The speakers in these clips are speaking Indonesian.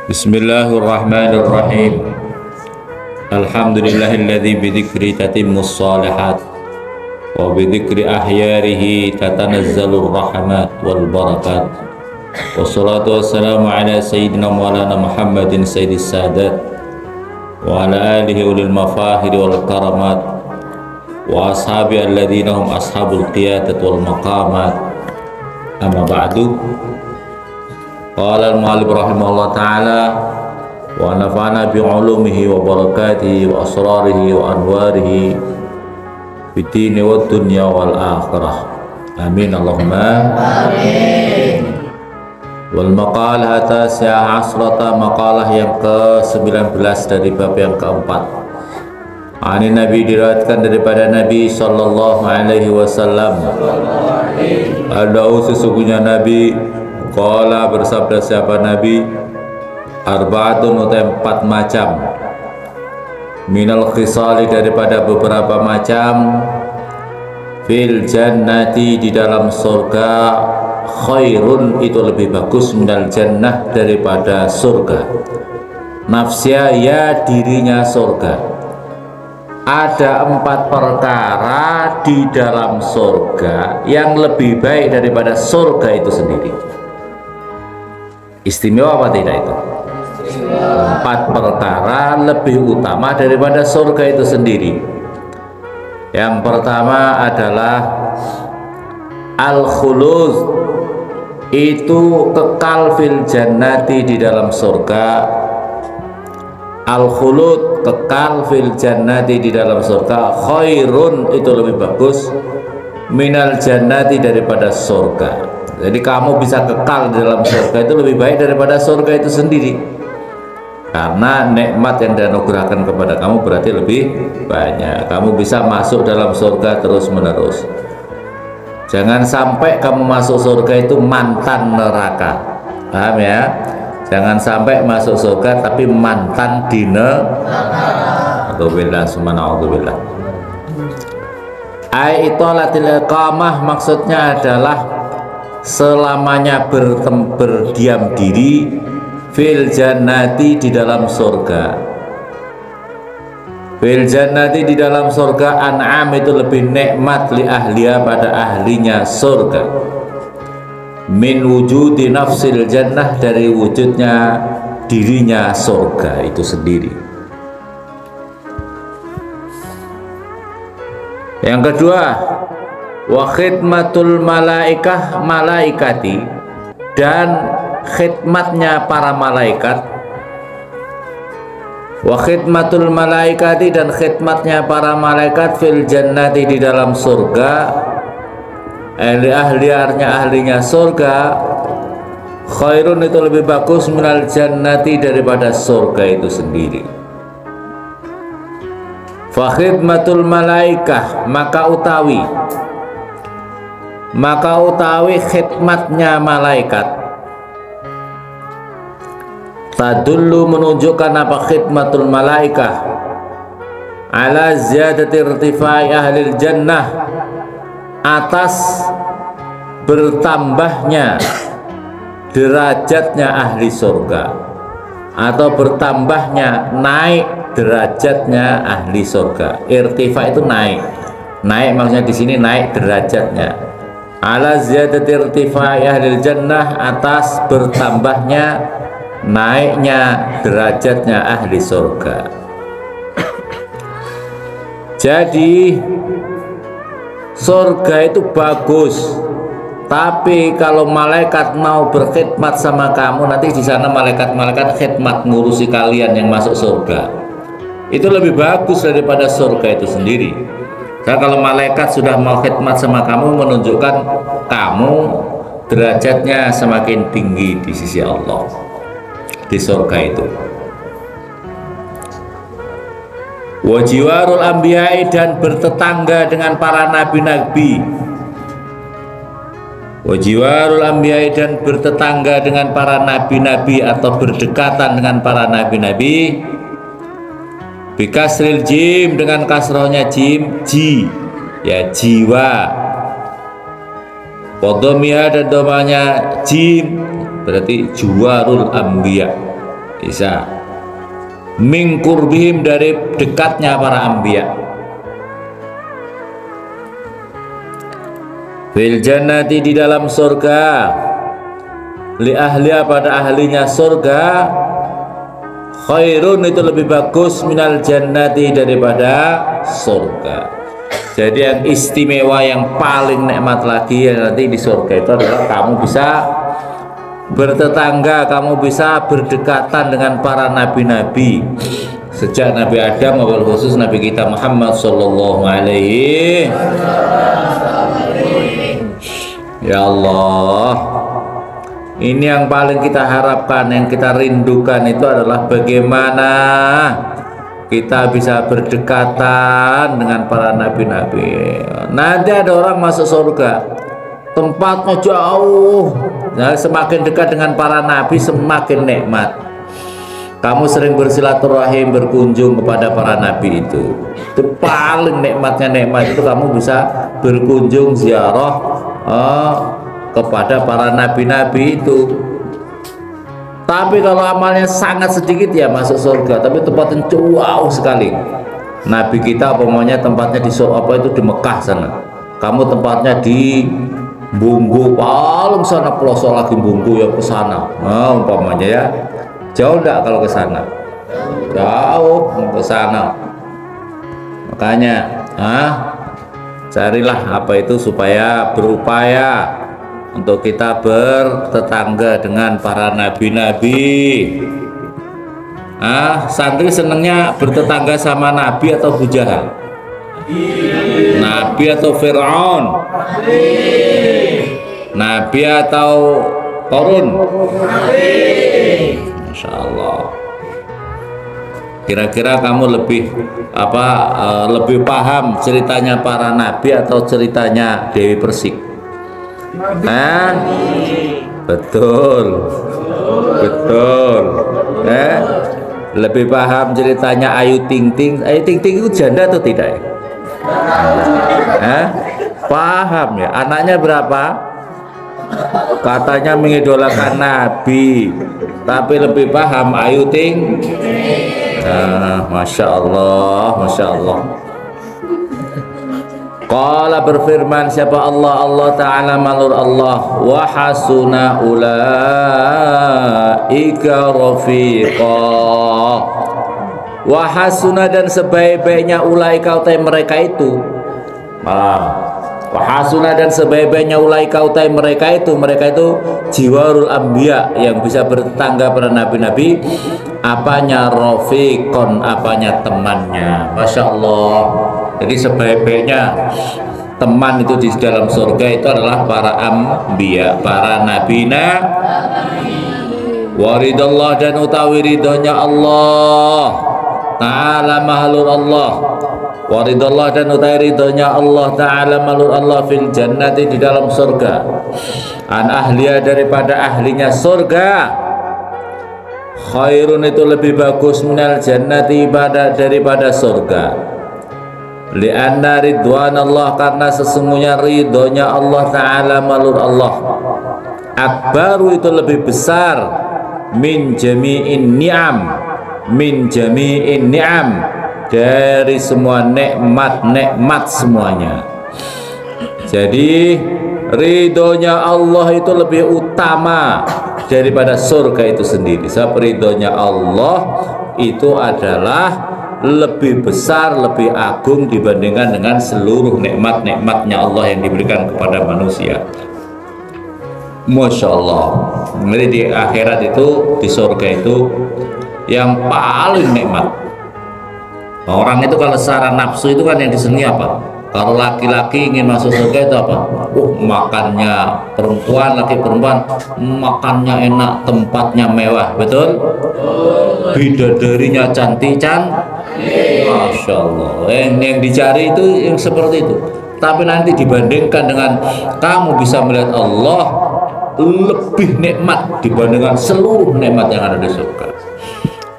Bismillahirrahmanirrahim. Alhamdulillahilladzi bidzikri tatimmus shalihat wa bidzikri ahyarihi tatanazzalur rahmat wal barakat. Wassalatu wassalamu ala sayyidina maulana Muhammadin sayyidis sadat wa ala alihi ulil mafahiri wal karamat wa ashabi alladzina hum ashabul qiyadat wal maqamat. Amma ba'du. Qala al-mu'allif rahimahullah ta'ala wa nafa'ana bi'ulumihi wa barakatihi wa asrarihi wa anwarihi fid-dini wad dunya wal akhirah. Amin Allahumma amin. Wal maqalah tasi'ah asrata, maqalah yang ke-19 dari bab yang keempat. Ani Nabi, diriwayatkan daripada Nabi sallallahu alaihi wasallam, sesungguhnya Nabi qala, bersabda siapa Nabi, arba'atun utai 4 macam, minal khisali, daripada beberapa macam, fil jannati, di dalam surga, khairun, itu lebih bagus, minal jannah, daripada surga, nafsya, ya dirinya surga. Ada 4 perkara di dalam surga yang lebih baik daripada surga itu sendiri. Istimewa apa tidak itu? 4 perkara lebih utama daripada surga itu sendiri. Yang pertama adalah al-khulud, itu kekal fil jannati, di dalam surga. Al-khulud, kekal fil jannati, di dalam surga, khairun, itu lebih bagus, minal jannati, daripada surga. Jadi kamu bisa kekal di dalam surga itu lebih baik daripada surga itu sendiri, karena nikmat yang dianugerahkan kepada kamu berarti lebih banyak. Kamu bisa masuk dalam surga terus menerus. Jangan sampai kamu masuk surga itu mantan neraka, paham ya? Jangan sampai masuk surga tapi mantan di neraka. Alhamdulillah, subhanallah. Ai itolatil iqamah, maksudnya adalah selamanya berdiam diri fil jannati, di dalam surga. Fil jannati, di dalam surga, an'am, itu lebih nikmat, li ahliya, pada ahlinya surga, min wujudi nafsil jannah, dari wujudnya dirinya surga itu sendiri. Yang kedua, wa khidmatul malaikah, malaikati, dan khidmatnya para malaikat. Wa khidmatul malaikati, dan khidmatnya para malaikat, fil jannati, di dalam surga, ahlinya surga, khairun, itu lebih bagus, minal jannati, daripada surga itu sendiri. Fa khidmatul malaikah, maka utawi khidmatnya malaikat, tadullu, menunjukkan apa khidmatul malaikah, ala ziyadati irtifai ahlil jannah, atas bertambahnya derajatnya ahli surga, atau bertambahnya, naik derajatnya ahli surga. Irtifa itu naik maksudnya di sini naik derajatnya. Ala ziyadati irtifai ahlil jannah, atas bertambahnya, naiknya derajatnya ahli surga. Jadi surga itu bagus, tapi kalau malaikat mau berkhidmat sama kamu, nanti di sana malaikat khidmat ngurusi kalian yang masuk surga, itu lebih bagus daripada surga itu sendiri. Nah, kalau malaikat sudah mau khidmat sama kamu, menunjukkan kamu derajatnya semakin tinggi di sisi Allah di surga itu. Wa jiwarul anbiya'i, dan bertetangga dengan para nabi-nabi. Wa jiwarul anbiya'i, dan bertetangga dengan para nabi-nabi, atau berdekatan dengan para nabi-nabi. Bikasril jim, dengan kasrohnya jim, ya jiwa. Wadomia, dan domanya jim, berarti juwarul anbiya, Bisa. Min qurbihim, dari dekatnya para anbiya. Fil jannati, di dalam surga. Li ahliya, pada ahlinya surga. Khairun, itu lebih bagus, minal jannati, daripada surga. Jadi yang istimewa, yang paling nikmat lagi ya nanti di surga itu adalah kamu bisa bertetangga, kamu bisa berdekatan dengan para nabi-nabi, sejak Nabi Adam, wabil khusus Nabi kita Muhammad sallallahu alaihi. Ya Allah, ini yang paling kita harapkan, yang kita rindukan itu adalah bagaimana kita bisa berdekatan dengan para nabi-nabi. Nanti ada orang masuk surga, tempatnya jauh. Nah, semakin dekat dengan para nabi semakin nikmat. Kamu sering bersilaturahim, berkunjung kepada para nabi itu paling nikmatnya. Nikmat itu kamu bisa berkunjung, ziarah kepada para nabi-nabi itu. Tapi kalau amalnya sangat sedikit ya masuk surga, tapi tempatnya jauh sekali. Nabi kita pokoknya tempatnya di di Mekah sana, kamu tempatnya di Bunggu, paling sana pelosok lagi Bunggu, ya ke sana. Nah, umpamanya ya, jauh enggak kalau ke sana? Jauh ke sana. Makanya, carilah apa itu supaya berupaya untuk kita bertetangga dengan para nabi-nabi. Santri senengnya bertetangga sama nabi atau Abu Jahal? Nabi atau Fir'aun? Nabi atau Qarun? Masya Allah. Kira-kira kamu lebih lebih paham ceritanya para nabi atau ceritanya Dewi Persik? Betul. Lebih paham ceritanya Ayu Ting Ting. Ayu Ting Ting itu janda atau tidak? Paham ya. Anaknya berapa? Katanya mengidolakan Nabi, tapi lebih paham Ayu Ting. Masya Allah, Masya Allah. Qala, berfirman siapa Allah? Allah Ta'ala malur Allah, wa hasuna ulaika rafiqa. Wa hasuna, dan sebaik-baiknya ulaika utai mereka itu. Wa hasuna, dan sebaik-baiknya ulaika utai mereka itu jiwarul anbiya, yang bisa bertetangga pada nabi-nabi. Apanya? Rafiqon, apanya? Temannya. Masya Allah. Jadi sebaik-baiknya teman itu di dalam surga itu adalah para anbiya, para nabina. Waridallah, dan utawi ridhonya Allah Ta'ala mahlur Allah. Waridallah, dan utawi ridhonya Allah Ta'ala mahlur Allah fil jannati, di dalam surga. An ahliya, daripada ahlinya surga. Khairun, itu lebih bagus, minal jannati, daripada surga. Lianna ridwan Allah, karena sesungguhnya ridhonya Allah Ta'ala malur Allah. Akbaru, itu lebih besar, min jami'in ni'am, dari semua nikmat semuanya. Jadi ridhonya Allah itu lebih utama daripada surga itu sendiri. Sebab ridhonya Allah itu adalah lebih besar, lebih agung dibandingkan dengan seluruh nikmat-nikmatnya Allah yang diberikan kepada manusia. Masya Allah. Jadi di akhirat itu, di surga itu yang paling nikmat. Orang itu kalau secara nafsu itu kan yang disenangi apa? Kalau laki-laki ingin masuk surga itu apa? Makannya perempuan, laki perempuan, makannya enak, tempatnya mewah, betul? Bidadarinya cantik. Masya Allah. Yang dicari itu yang seperti itu. Tapi nanti dibandingkan dengan kamu bisa melihat Allah, lebih nikmat dibandingkan seluruh nikmat yang ada di surga.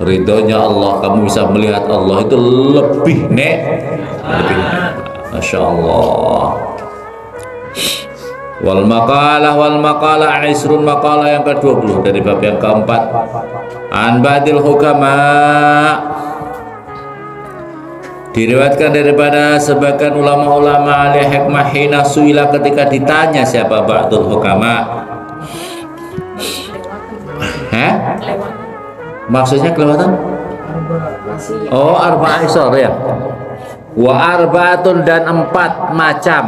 Ridhonya Allah, kamu bisa melihat Allah itu lebih nikmat. Masya Allah. wal maqalah isrun maqalah yang ke-20 dari bab yang keempat. An ba'dil hukama, diriwayatkan daripada sebagian ulama-ulama ahli hikmah hina suila, ketika ditanya siapa ba'dul hukama. Maksudnya kelewatan? Oh, arba'ah isor ya. Wa arba'atun, dan 4 macam.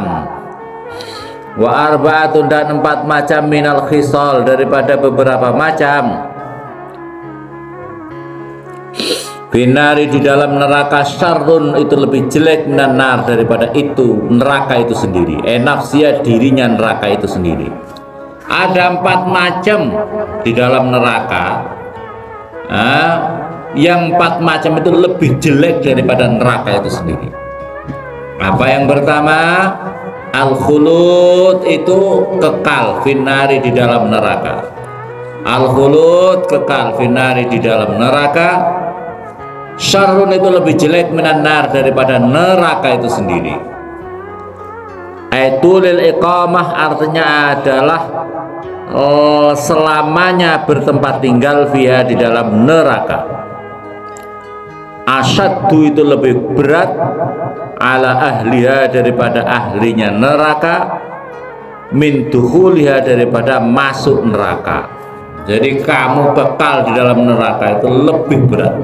Wa arba'atun, dan 4 macam minal khisal, daripada beberapa macam. Binari, di dalam neraka, syarrun, itu lebih jelek minan nar, daripada itu neraka itu sendiri. Nafsiyah, dirinya neraka itu sendiri. Ada 4 macam di dalam neraka. Yang 4 macam itu lebih jelek daripada neraka itu sendiri. Apa yang pertama? Al-khulud, itu kekal finari, di dalam neraka. Al-khulud, kekal finari, di dalam neraka. Syarrun, itu lebih jelek minan nar, daripada neraka itu sendiri. Aitulil iqamah, artinya adalah selamanya bertempat tinggal via, di dalam neraka. Asyaddu, itu lebih berat, ala ahliha, daripada ahlinya neraka, min dukhuliha, daripada masuk neraka. Jadi kamu kekal di dalam neraka itu lebih berat.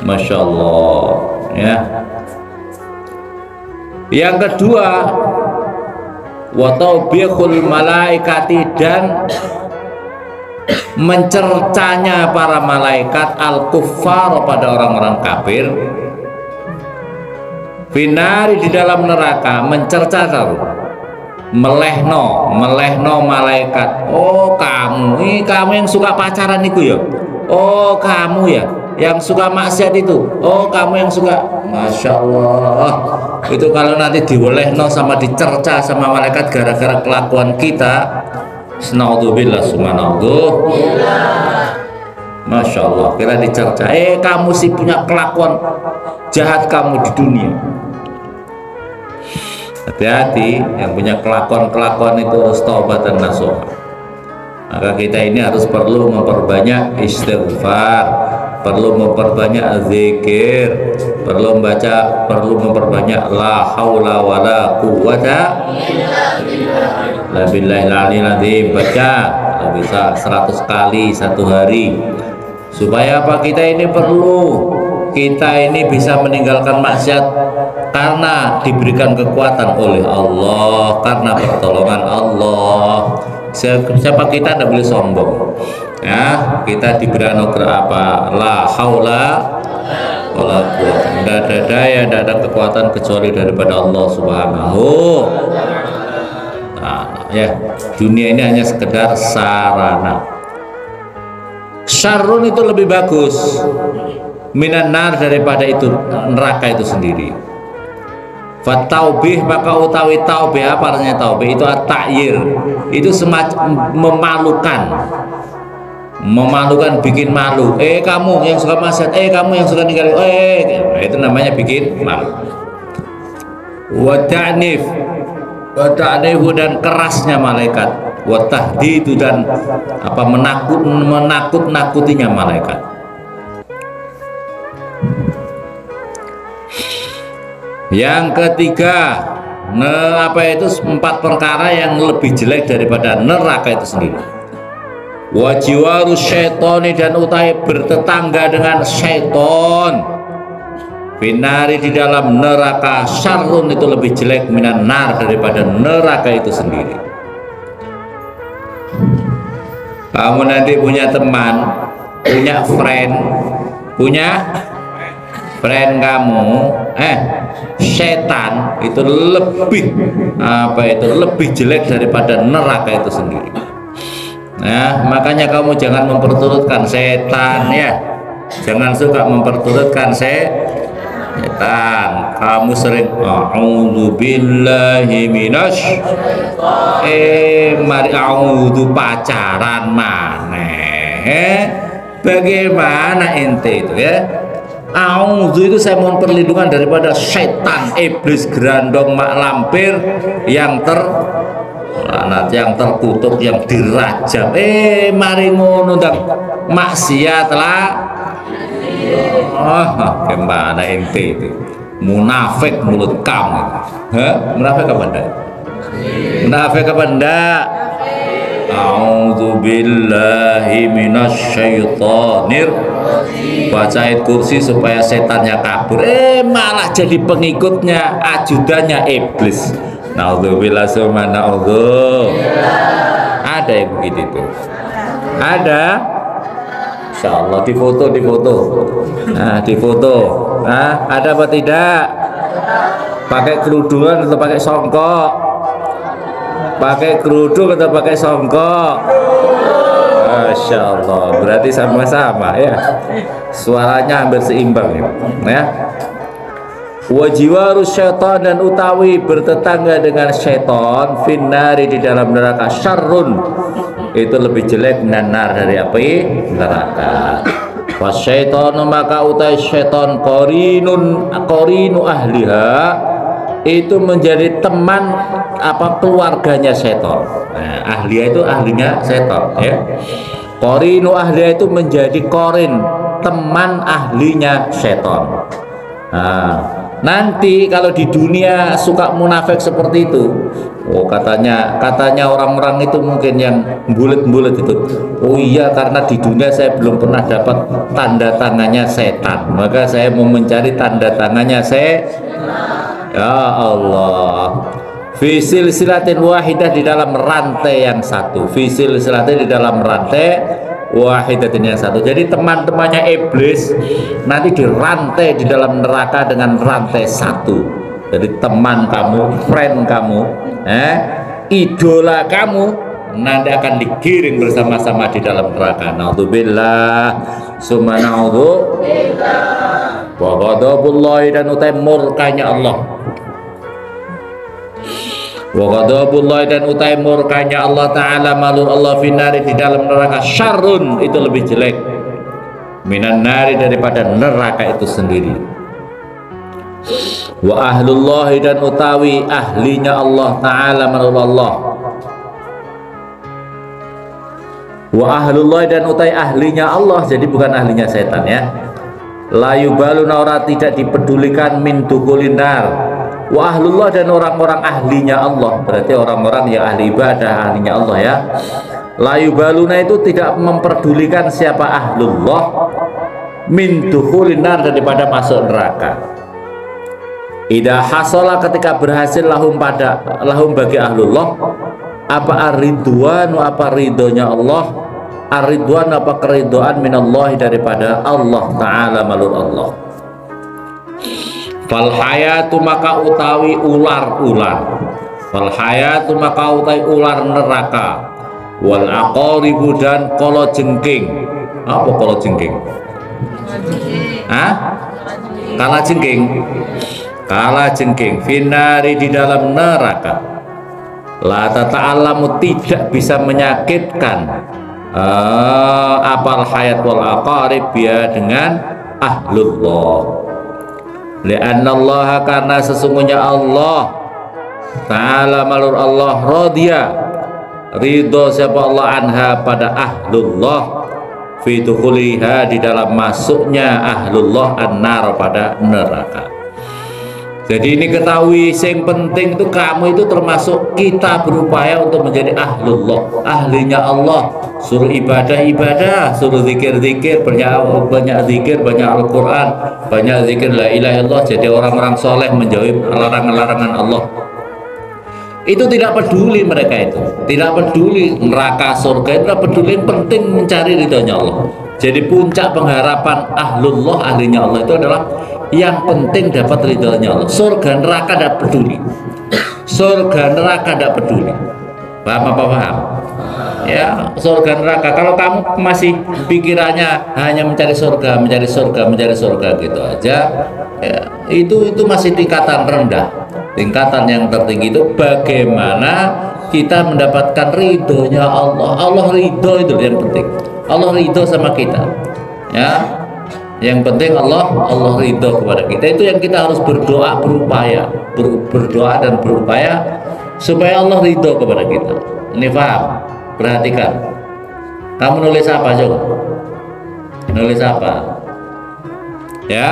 Masya Allah ya. Yang kedua, wa taubihul malaikati, dan mencercanya para malaikat al-kuffar, pada orang-orang kafir, finari, di dalam neraka. Mencerca, melehno malaikat. Oh kamu, kamu yang suka pacaran itu ya. Oh kamu ya yang suka maksiat itu. Oh kamu yang suka. Masya Allah, itu kalau nanti diwelehno sama dicerca sama malaikat gara-gara kelakuan kita, naudzubillah, subhanallah. Masya Allah, kita dicerca. Kamu sih punya kelakuan jahat kamu di dunia. Hati-hati, yang punya kelakuan itu harus taubat dan nasuha. Maka kita ini harus perlu memperbanyak istighfar, perlu memperbanyak zikir, perlu memperbanyak la haula wala quwwata illa billahil aliyil azim. Baca bisa 100 kali satu hari. Supaya apa? Kita ini bisa meninggalkan maksiat karena diberikan kekuatan oleh Allah, karena pertolongan Allah. Siapa kita, tidak boleh sombong ya. Kita diberi anugerah apa? La haula wala quwwata, tidak ada daya, tidak ada kekuatan kecuali daripada Allah Subhanahu. Nah, ya, dunia ini hanya sekedar sarana. Syarrun, itu lebih bagus minan nar, daripada itu neraka itu sendiri. Fataubih, maka utawi taubih, apa artinya taubih? Itu at-ta'yir, itu semacam memalukan, bikin malu. Kamu yang suka maksiat, kamu yang suka ninggalin, itu namanya bikin malu. Wa ta'nif, dan kerasnya malaikat. Wa tahdidu, dan apa, menakut-nakutinya malaikat. Yang ketiga, itu 4 perkara yang lebih jelek daripada neraka itu sendiri. Wajiwaru syaitoni, dan utai bertetangga dengan syaiton. Binari, di dalam neraka. Syarrun, itu lebih jelek minan nar, daripada neraka itu sendiri. Kamu nanti punya teman, punya friend kamu, setan, itu lebih jelek daripada neraka itu sendiri. Nah, makanya kamu jangan memperturutkan setan ya. Jangan suka memperturutkan setan. Kamu sering a'udzubillahi minasy mari a'udzu pacaran maneh. Bagaimana ente itu ya? A'udzu itu saya mohon perlindungan daripada setan, iblis, gerandong, mak lampir yang anak yang terkutuk, yang dirajam, mari ngono ndang maksiat lah. Gimana ente itu munafik mulut kamu? Munafik apa enggak? Munafik apa enggak? A'udzubillahi minasyaitonir. Baca ayat kursi supaya setannya kabur, malah jadi pengikutnya, ajudannya iblis. Naudzubillah summa naudzu. Ada yang begitu itu? Ada? Insyaallah difoto. Nah, difoto. Nah, ada apa tidak? Pakai kerudungan atau pakai songkok? Pakai kerudung atau pakai songkok? Masya Allah, berarti sama-sama ya. Suaranya hampir seimbang ya. Wajiwaru syaitan, dan utawi bertetangga dengan syaitan, finnari di dalam neraka, syarrun itu lebih jelek minan-nar dari api neraka. Wasyaitanu maka utai syaitan korinu ahliha, itu menjadi teman keluarganya setan. Nah, ahliya itu ahlinya setan ya. Korinu ahliya itu menjadi korin, teman ahlinya setan. Nah, nanti kalau di dunia suka munafik seperti itu, katanya orang-orang itu mungkin yang bulet-bulet itu, oh iya karena di dunia saya belum pernah dapat tanda tangannya setan, maka saya mau mencari tanda tangannya ya Allah. Fisil silatin wahidah, di dalam rantai yang satu. Fisil silatin di dalam rantai wahidatin yang satu. Jadi teman-temannya iblis nanti dirantai di dalam neraka dengan rantai satu. Jadi teman kamu, friend kamu, idola kamu nanti akan digiring bersama-sama di dalam neraka. Naudzubillah summa naudzubillah. Wa ghadabullahi, dan utai murkanya Allah. Wa ghadabullahi, dan utai murkanya Allah Ta'ala, malur Allah finari di dalam neraka, syarrun itu lebih jelek minan nari daripada neraka itu sendiri. Wa ahlullahi, dan utawi ahlinya Allah Ta'ala, malur Allah. Wa ahlullahi, dan utai ahlinya Allah, jadi bukan ahlinya setan ya. Layu baluna, ora tidak dipedulikan min dukulinar. Wa ahlullah, dan orang-orang ahlinya Allah, berarti orang-orang yang ahli ibadah, ahlinya Allah ya. Layu baluna itu tidak memperdulikan siapa ahlullah min dukulinar, daripada masuk neraka. Ida hasola, ketika berhasil lahum bagi ahlullah, apa ar-ridwanu, apa ridhonya Allah, ar-ridwan apa keridhaan minallahi daripada Allah Ta'ala, malur Allah. Fal hayatu maka utawi ular-ular, fal hayatu maka utawi ular neraka, wal aqaribu, dan kala jengking. Apa kala jengking? Kala jengking. Kala jengking finari di dalam neraka. La tata'alamu, tidak bisa menyakitkan apal hayat wal aqarib ya dengan ahlullah. Li'annallaha, karena sesungguhnya Allah Ta'ala, malur Allah, radhiya ridho siapa Allah anha pada ahlullah, fi dukhuliha di dalam masuknya ahlullah an-nar pada neraka. Jadi ini ketahui, yang penting itu kamu itu termasuk kita berupaya untuk menjadi ahlullah, ahlinya Allah. Suruh ibadah, suruh zikir-zikir, banyak zikir, banyak Al-Quran, banyak zikir la ilaha illallah. Jadi orang-orang soleh menjauhi larangan-larangan Allah. Itu tidak peduli mereka, itu tidak peduli neraka surga, itu tidak peduli, yang penting mencari ridhonya Allah. Jadi puncak pengharapan ahlullah, ahlinya Allah, itu adalah yang penting dapat ridhonya Allah. Surga neraka tidak peduli, surga neraka tidak peduli. Paham apa paham? Ya, surga neraka. Kalau kamu masih pikirannya hanya mencari surga gitu aja, ya, itu masih tingkatan rendah. Tingkatan yang tertinggi itu bagaimana kita mendapatkan ridhonya Allah. Allah ridho, itu yang penting. Allah ridho sama kita ya. Yang penting Allah ridho kepada kita. Itu yang kita harus berdoa, berupaya berdoa dan berupaya supaya Allah ridho kepada kita. Ini paham? Perhatikan. Kamu nulis apa coba? Nulis apa? Ya,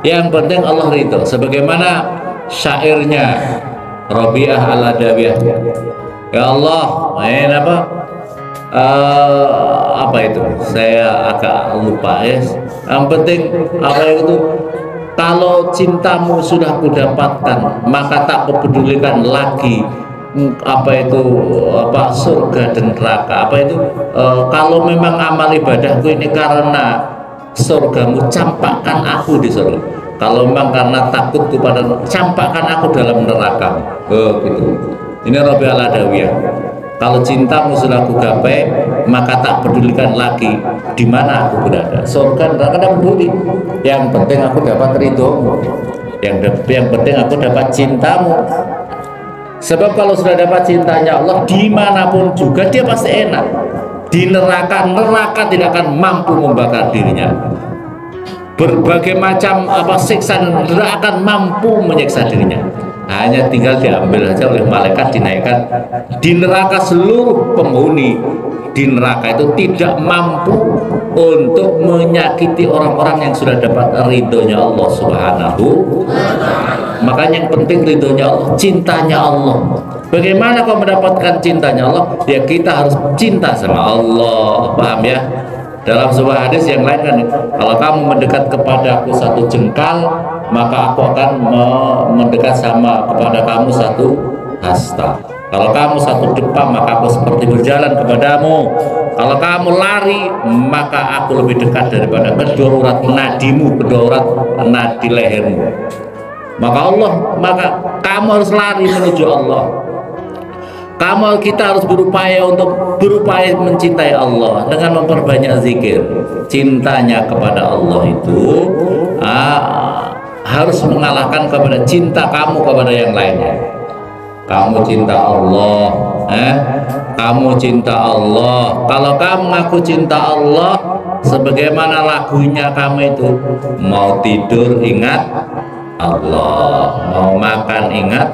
yang penting Allah ridho. Sebagaimana syairnya Rabi'ah Al-Adawiyah. Ya Allah, apa itu? Saya agak lupa ya. Yang penting apa itu? Kalau cintamu sudah kudapatkan, maka tak kepedulikan lagi surga dan neraka. Kalau memang amal ibadahku ini karena surgamu, campakkan aku di surga. Kalau memang karena takut kepada, campakkan aku dalam neraka. Gitu. Ini Rabi Al-Adawiyah. Kalau cintamu sudah aku gapai, maka tak pedulikan lagi di mana aku berada. Surga neraka tidak peduli. Yang penting aku dapat ridhomu. Yang penting aku dapat cintamu. Sebab kalau sudah dapat cintanya Allah, dimanapun juga dia pasti enak. Di neraka tidak akan mampu membakar dirinya. Berbagai macam siksa tidak akan mampu menyiksa dirinya. Hanya tinggal diambil saja oleh malaikat, dinaikkan. Di neraka seluruh penghuni di neraka itu tidak mampu untuk menyakiti orang-orang yang sudah dapat ridhonya Allah Subhanahu. Makanya yang penting ridhonya Allah, cintanya Allah. Bagaimana kau mendapatkan cintanya Allah? Ya kita harus cinta sama Allah. Paham ya? Dalam sebuah hadis yang lain kan, kalau kamu mendekat kepadaku satu jengkal, maka aku akan mendekat kepada kamu satu hasta. Kalau kamu satu depan, maka aku seperti berjalan kepadamu. Kalau kamu lari, maka aku lebih dekat daripada kedua urat nadimu, kedua urat nadi lehermu. Maka kamu harus lari menuju Allah. Kita harus berupaya mencintai Allah dengan memperbanyak zikir. Cintanya kepada Allah itu harus mengalahkan kepada cinta kamu kepada yang lainnya. Kamu cinta Allah, kamu cinta Allah. Kalau kamu ngaku cinta Allah, sebagaimana lagunya kamu itu, mau tidur ingat Allah, mau makan ingat,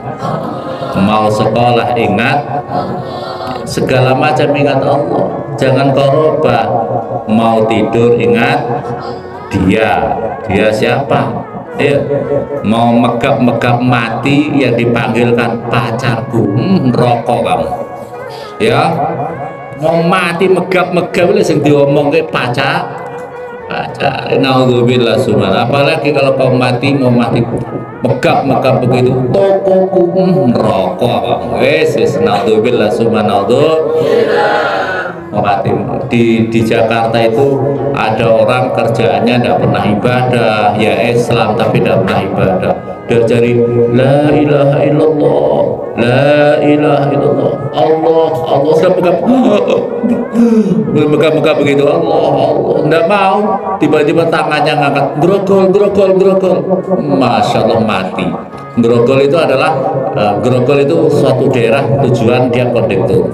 mau sekolah ingat, segala macam ingat Allah. Jangan korobah. Mau tidur ingat dia siapa? Mau megap-megap mati yang dipanggilkan pacarku, rokok kamu. Ya, mau mati megap-megap sing diomong ke pacar. Naudzubillah subhanallah. Apalagi kalau kau mau mati megap-megap begitu, tokoku rokok kamu. Wes naudzubillah subhanallah. Mati di Jakarta itu ada orang kerjaannya tidak pernah ibadah, ya Islam tapi tidak pernah ibadah. Dia cari la ilaha illallah, la ilaha illallah, Allah sudah megap begitu, Allah tidak mau. Tiba-tiba tangannya ngangkat, grogol, masya Allah mati. Grogol itu adalah Grogol itu suatu daerah tujuan dia kondektur.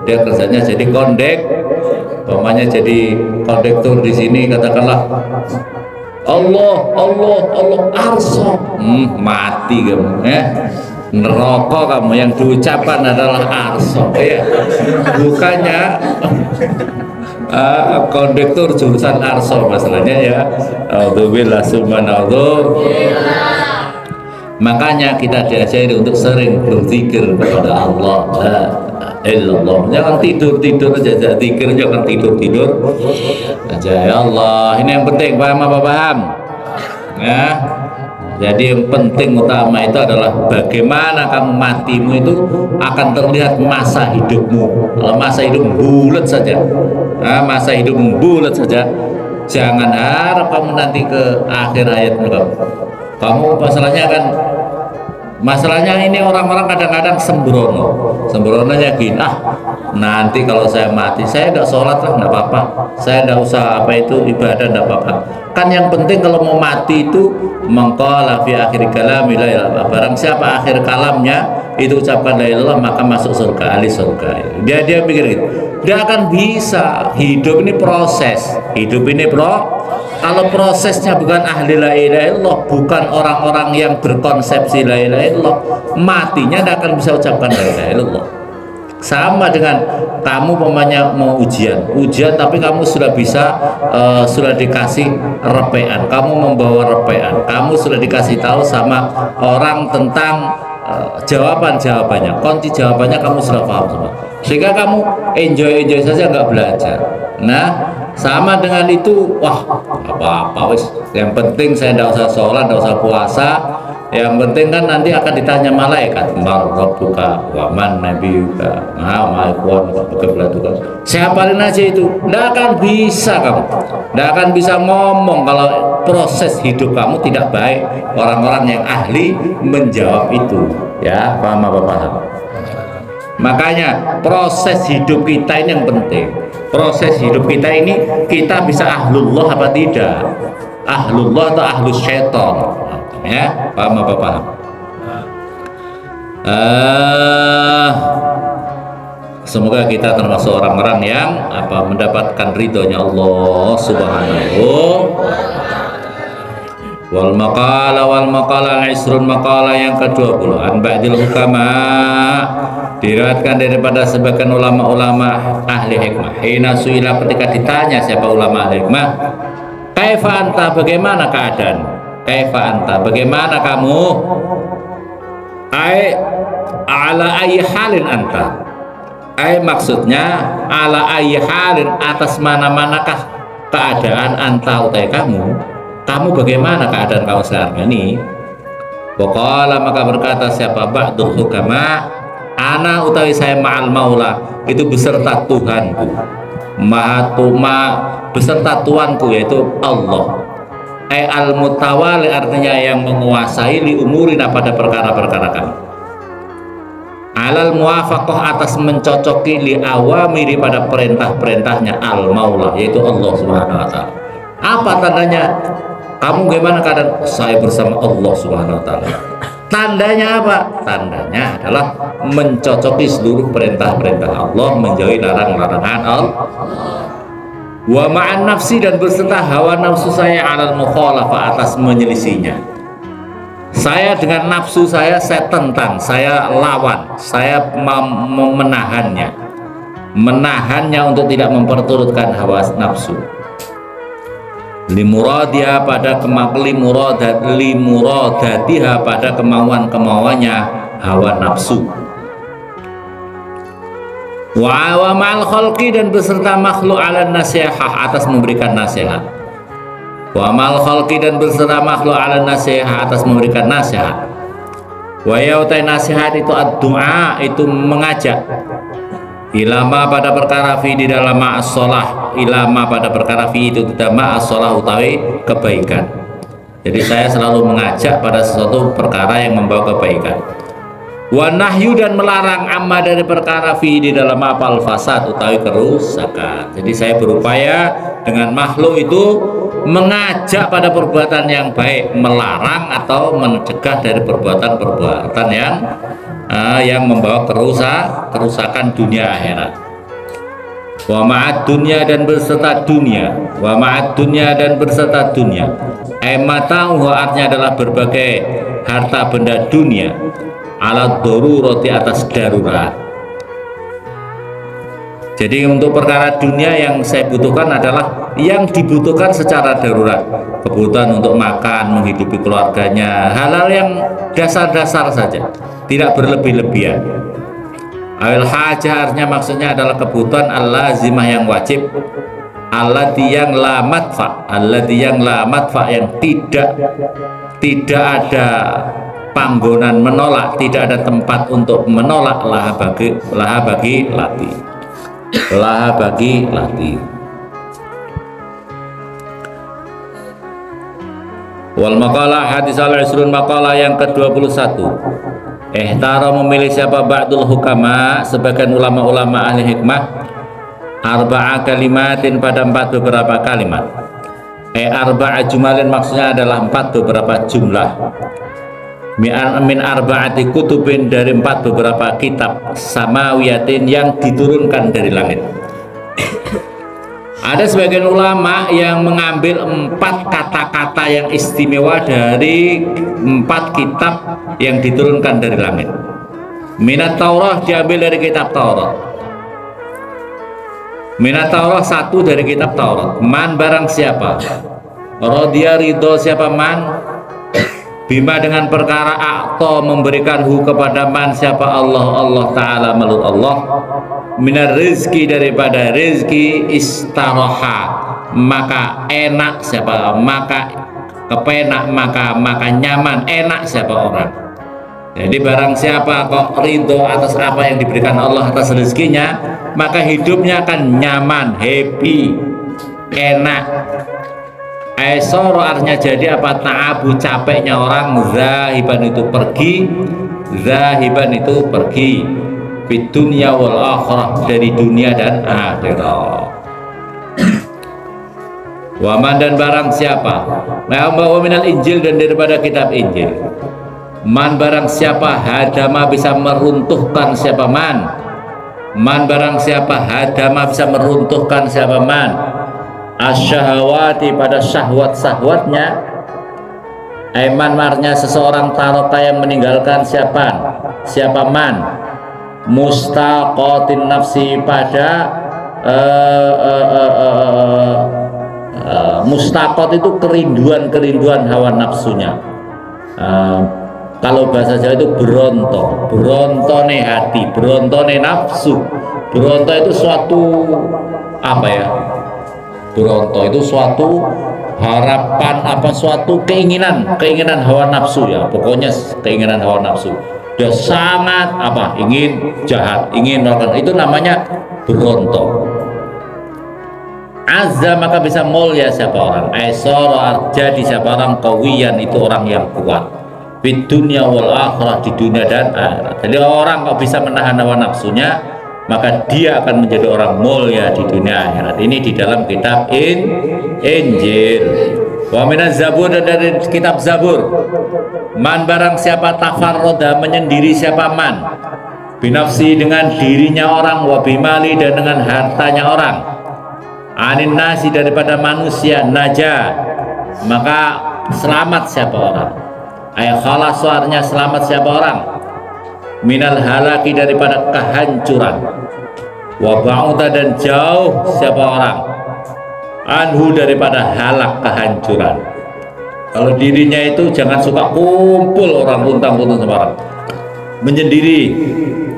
Dia kerjanya jadi umpamanya jadi kondektur di sini, katakanlah Allah arso, mati kamu neraka kamu. Yang diucapkan adalah arso ya, bukannya kondektur jurusan arso masalahnya ya. Alhamdulillah subhanallah. Makanya kita diajari untuk sering berzikir kepada Allah. La illallah. Jangan tidur aja zikir, jangan tidur aja. Ya Allah, ini yang penting. Paham apa paham? Ya. Jadi yang penting utama itu adalah bagaimana kamu matimu itu akan terlihat masa hidupmu. Kalau masa hidup bulat saja, jangan harap kamu nanti ke akhir hayatmu kamu masalahnya ini orang-orang kadang-kadang sembrononya gini, nanti kalau saya mati saya nggak sholat lah nggak apa-apa, saya nggak usah ibadah nggak apa-apa. Kan yang penting kalau mau mati itu mengqala fi akhir kalami la ilaha, barang siapa akhir kalamnya itu ucapkan la ilallah maka masuk surga, ahli surga. Dia pikir gitu, dia akan bisa. Hidup ini proses, kalau prosesnya bukan ahli la ilaha illallah, bukan orang-orang yang berkonsepsi la ilaha illallah, matinya tidak akan bisa ucapkan la ilaha illallah. Sama dengan kamu pemanya mau ujian tapi kamu sudah bisa sudah dikasih repean, kamu membawa repean, kamu sudah dikasih tahu sama orang tentang jawabannya, kunci jawabannya kamu sudah paham semua, sehingga kamu enjoy saja nggak belajar. Nah, sama dengan itu, wah apa-apa wis, yang penting saya tidak usah sholat, tidak usah puasa, yang penting kan nanti akan ditanya malaikat, mar rabbuka wa man nabiyuka ma ma'ikwan, saya hafalin aja itu. Tidak akan bisa kamu, tidak akan bisa ngomong kalau proses hidup kamu tidak baik. Orang-orang yang ahli menjawab itu, ya, paham apa paham? Makanya proses hidup kita ini yang penting. Proses hidup kita ini, kita bisa ahlullah apa tidak, ahlullah atau ahlus syaitan, ya, paham apa paham? Semoga kita termasuk orang-orang yang mendapatkan ridhonya Allah Subhanahu. Wal maqala al-isrun, maqala yang ke-20, an ba'dil hukama, diriwayatkan daripada sebagian ulama-ulama ahli hikmah. Hina suila, ketika ditanya siapa ulama ahli hikmah, kaifa anta, bagaimana keadaan, kaifa anta, bagaimana kamu, ai ala ayyi halin anta, ai maksudnya ala ayyi halin, atas mana-manakah keadaan anta utai kamu bagaimana keadaan kamu sekarang ini? Waqala, maka berkata siapa ba'dul hukama, ana utawi saya ma'al maula, itu beserta Tuhanku, beserta Tuanku, yaitu Allah. Al mutawali, artinya yang menguasai, li umurina, pada perkara-perkara kami. Alal muwafaqah, atas mencocoki, li awamiri, pada perintah-perintahnya al maula, yaitu Allah Subhanahu wa taala. Apa tandanya? Kamu bagaimana keadaan? Saya bersama Allah Subhanahu wa taala. Tandanya apa? Tandanya adalah mencocoki seluruh perintah-perintah Allah, menjauhi larangan-larangan Allah. Wa ma'an nafsi, dan berserta hawa nafsu saya, alal mukhalafah, atas menyelisihinya. Saya dengan nafsu saya tentang, saya lawan, saya menahannya untuk tidak memperturutkan hawa nafsu. Limuradiha, pada limuradatiha, pada kemauan-kemauannya hawa nafsu. Wa ma'al khalqi, dan beserta makhluk, ala nasihah, atas memberikan nasihat. Wa ma'al khalqi, dan beserta makhluk, ala nasihah, atas memberikan nasihat. Wa yautai nasihat itu ad-du'a, itu mengajak. Ilama, pada perkara fi, di dalam ma'as-sholah, ilama, pada perkara fi itu tidak ma'as-sholah, utawi kebaikan. Jadi saya selalu mengajak pada sesuatu perkara yang membawa kebaikan. Wa nahyu, dan melarang amma, dari perkara fi, di dalam apal fasad, utawi kerusakan. Jadi saya berupaya dengan makhluk itu mengajak pada perbuatan yang baik, melarang atau mencegah dari perbuatan-perbuatan yang membawa kerusakan dunia akhirat. Wa ma'ad dunya, dan berserta dunia. Wa ma'ad dunya, dan berserta dunia. Mata'uhu, artinya adalah berbagai harta benda dunia. Ala darurati, atas darurat. Jadi untuk perkara dunia yang saya butuhkan adalah yang dibutuhkan secara darurat, kebutuhan untuk makan, menghidupi keluarganya, hal-hal yang dasar-dasar saja, tidak berlebih-lebihan. Awil hajah, artinya maksudnya adalah kebutuhan al-lazimah, yang wajib, allati yang la madfa, allati yang la madfa, yang tidak ada panggonan menolak, tidak ada tempat untuk menolak, laha bagi lati. Wal maqalah hadis al-isrun, maqalah yang ke-21. Ihtara, memilih siapa ba'dul hukama, sebagian ulama-ulama ahli hikmah, arba'a kalimatin, pada 4 beberapa kalimat. Arba'a jumalin, maksudnya adalah 4 beberapa jumlah. Min arba'ati kutubin, dari 4 beberapa kitab samawiyatin, yang diturunkan dari langit. Ada sebagian ulama yang mengambil 4 kata-kata yang istimewa dari 4 kitab yang diturunkan dari langit. Minat Taurah diambil dari kitab Taurat. Minat Taurah 1 dari kitab Taurat. Man barang siapa, radhiya ridho siapa man, bima dengan perkara akto memberikan kepada man siapa Allah Ta'ala menurut Allah, minar rizki daripada rizki, istaroha maka enak siapa, maka kepenak, maka nyaman, enak siapa orang. Jadi barang siapa kok ridho atas apa yang diberikan Allah atas rezekinya, maka hidupnya akan nyaman, happy, enak. Aisoro artinya jadi apa, ta'abu capeknya orang, zahiban itu pergi, zahiban itu pergi, fid dunya wal akhirah dari dunia dan akhirat. Waman dan barang siapa, wa minal Injil dan daripada kitab Injil. Man barang siapa hadama bisa meruntuhkan siapa man, man barang siapa hadama bisa meruntuhkan siapa man, asyahawati pada syahwat-syahwatnya, aiman marnya seseorang taroka yang meninggalkan siapa man, mustaqatin nafsi pada mustaqat itu kerinduan hawa nafsunya. Kalau bahasa Jawa itu berontone hati, berontone nafsu. Beronto itu suatu apa ya? Beronto itu suatu harapan, apa suatu keinginan hawa nafsu ya. Pokoknya keinginan hawa nafsu. Dia sangat apa? Ingin jahat, ingin melakukan, itu namanya beronto. Azza maka bisa mulia siapa orang, aisara jadi siapa orang, kawiyan itu orang yang kuat, fid dunya wal akhirah di dunia dan akhirat. Jadi orang kok bisa menahan hawa nafsunya, maka dia akan menjadi orang mulia di dunia akhirat. Ini di dalam kitab Injil. Wa minaz Zabur dan dari kitab Zabur. Man barang siapa tafarroda menyendiri siapa man, binafsi dengan dirinya orang, wa bimali dan dengan hartanya orang, anin nasi daripada manusia, naja maka selamat siapa orang, ayat khalas suaranya selamat siapa orang, minal halaki daripada kehancuran, wa ba'uda dan jauh siapa orang, anhu daripada halak kehancuran. Kalau dirinya itu jangan suka kumpul orang, runtang-runtang sama orang, menyendiri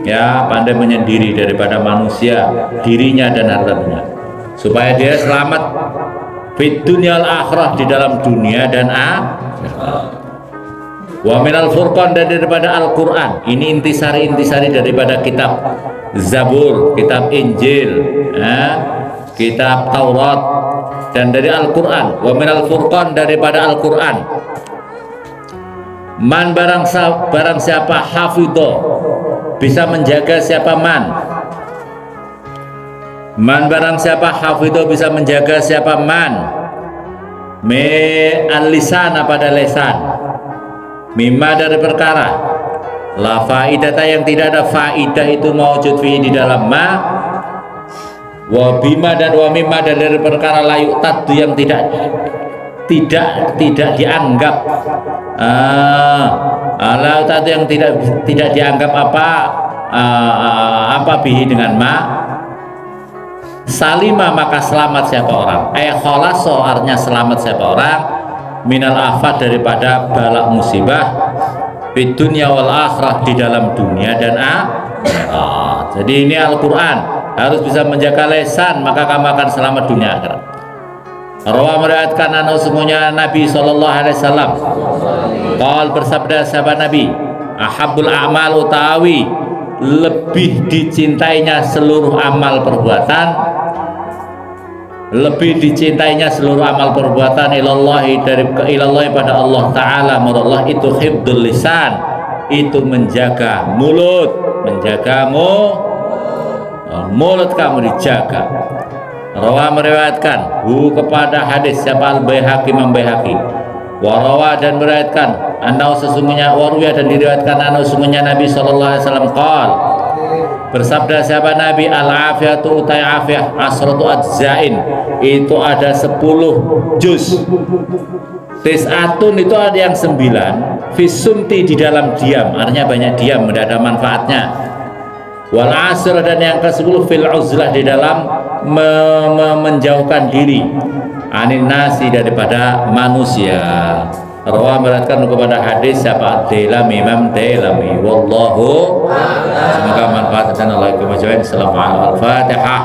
ya, pandai menyendiri daripada manusia, dirinya dan hartanya, supaya dia selamat fid dunya al akhirah di dalam dunia dan akhirat. Wa minal furqan dan daripada Al-Qur'an. Ini intisari daripada kitab Zabur, kitab Injil, kitab Taurat dan dari Al-Qur'an. Wa minal furqan daripada Al-Qur'an. Man barang siapa hafidho bisa menjaga siapa man barang siapa hafidho bisa menjaga siapa man, me al-lisan pada lesan, mimma dari perkara, la faidata yang tidak ada faidah itu maujud fi di dalam ma, wa bima dan wa mimma dan dari perkara layuk tadu yang tidak dianggap, layuk tadu yang tidak dianggap apa bihi dengan ma, salima maka selamat siapa orang, kholaso artinya selamat siapa orang, minal afat daripada balak musibah, fid dunya wal akhirah di dalam dunia dan akhirat. Jadi ini Al-Quran harus bisa menjaga lesan, maka kamu akan selamat dunia akhirat. Rawa meriwayatkan anu semuanya Nabi SAW qal bersabda sahabat Nabi, ahabbul a'mal utawi lebih dicintainya seluruh amal perbuatan, lebih dicintainya seluruh amal perbuatan ilallahi pada Allah Ta'ala Allah itu hifdzul lisan, itu menjaga mulut, mulut kamu dijaga. Rawa meriwayatkan kepada hadis siapa Al-Baihaqi Imam Baihaqi, warawa dan meriwayatkan anau sesungguhnya, waruya dan diriwayatkan anau sesungguhnya Nabi SAW qal Bersabda siapa Nabi, al-afiyatu utai afiyah asratu ajzain, itu ada 10 juz. Tis'atun itu ada yang 9, fisumti di dalam diam, artinya banyak diam, tidak ada manfaatnya. Wal asr, dan yang ke-10 fil uzlah, di dalam menjauhkan diri anin nasi, daripada manusia. Rawa meriwayatkan kepada hadis siapa? Dailami, Imam Dailami. Wallahu, semoga manfaat dan Allah kemajuan. Assalamualaikum warahmatullahi wabarakatuh.